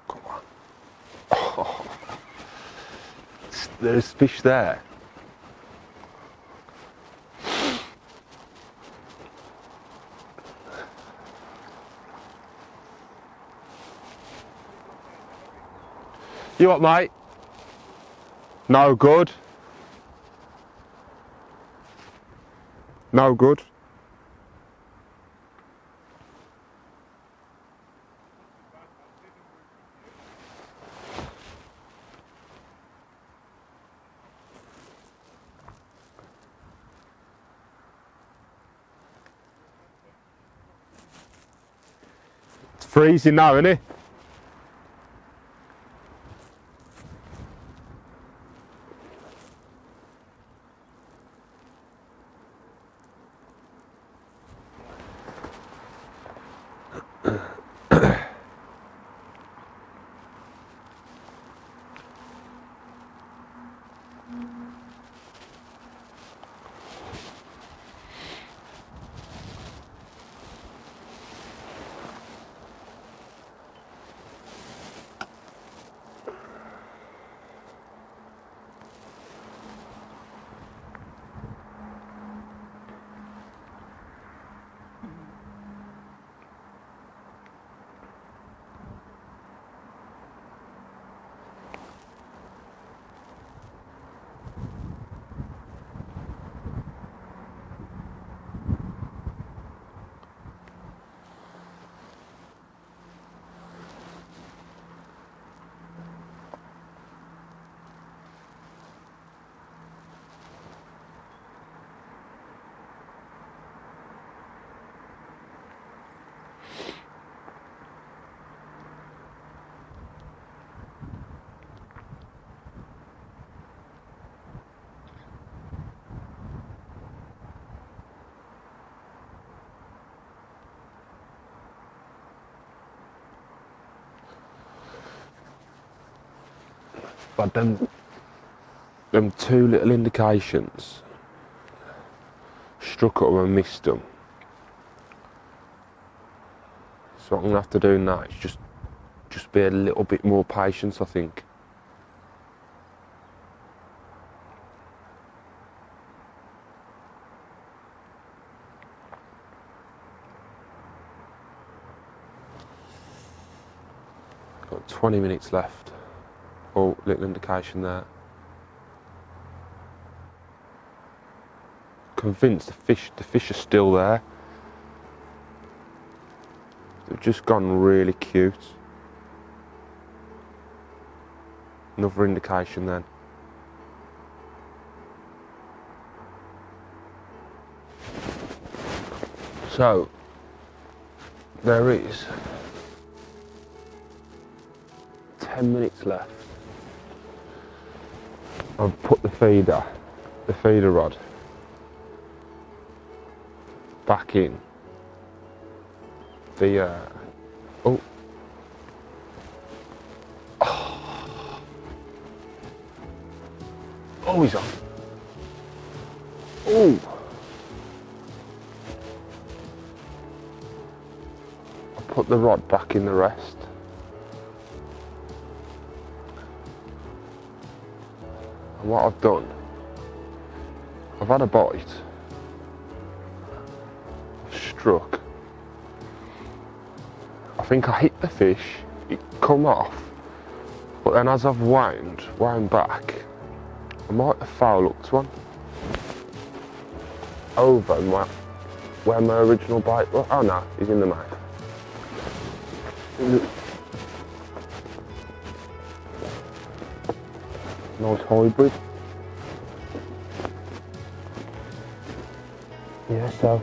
Come on. Oh. There's fish there. You what, mate? No good. No good. It's freezing now, isn't it? But them two little indications struck at them and missed them. So what I'm gonna have to do now is just be a little bit more patient, I think. Got 20 minutes left. Oh, little indication there. Convinced the fish are still there. They've just gone really cute. Another indication then. So, there is 10 minutes left. I've put the feeder rod back in the oh he's on. Oh, I put the rod back in the rest. And what I've done, I've had a bite, struck. I think I hit the fish, it come off, but then as I've wound back, I might have foul hooked one over where my original bite was. Oh no, he's in the mouth. Nice hybrid. Yeah, so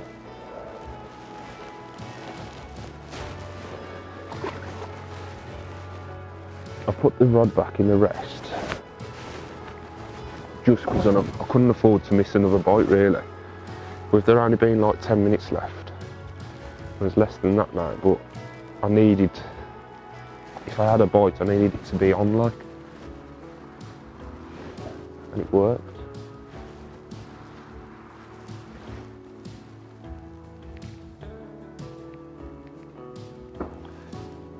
I put the rod back in the rest just because I couldn't afford to miss another bite really. With there only being like 10 minutes left, there's less than that now, but I needed, if I had a bite, I needed it to be on like, and it worked.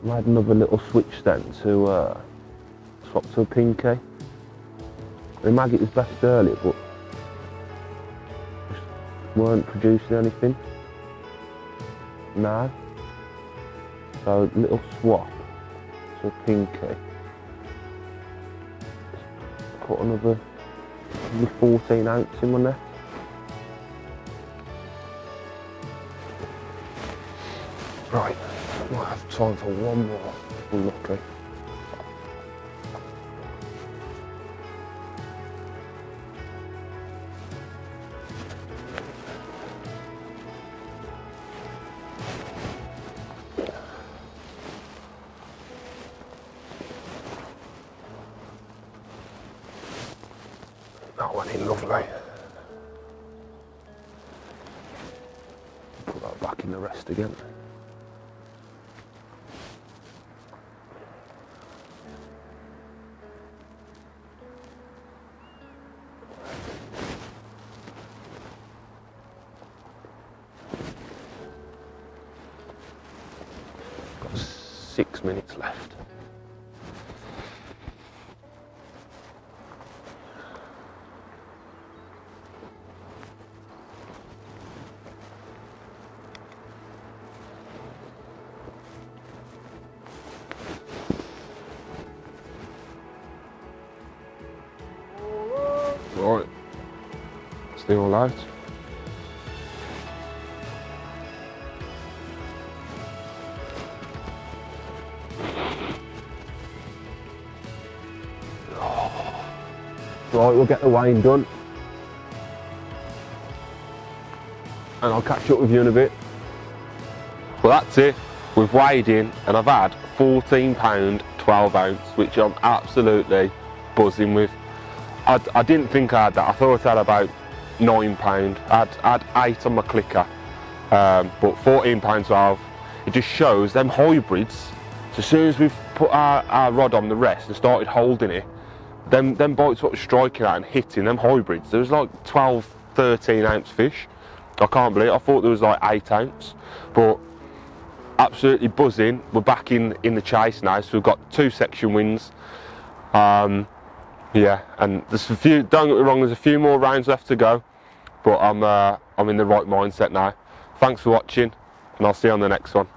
I made another little switch then to swap to a pinky. The maggot was best earlier, but just weren't producing anything. Now, so little swap to a pinky. put another 14 ounce in my net. Right, might have time for one more if we're lucky. That went in lovely. Put that back in the rest again. Got 6 minutes left. Right, still all out. Right, we'll get the weighing done and I'll catch up with you in a bit. Well, that's it. We've weighed in and I've had £14 12 ounce, which I'm absolutely buzzing with. I didn't think I had that. I thought I had about £9. I had 8 on my clicker, but £14 12. It just shows them hybrids. So as soon as we've put our rod on the rest and started holding it, them bites what was striking out and hitting them hybrids. There was like 12, 13 ounce fish. I can't believe it. I thought there was like 8 ounce, but absolutely buzzing. We're back in the chase now, so we've got 2 section wins. Yeah, and there's a few, don't get me wrong, there's a few more rounds left to go, but I'm in the right mindset now. Thanks for watching, and I'll see you on the next one.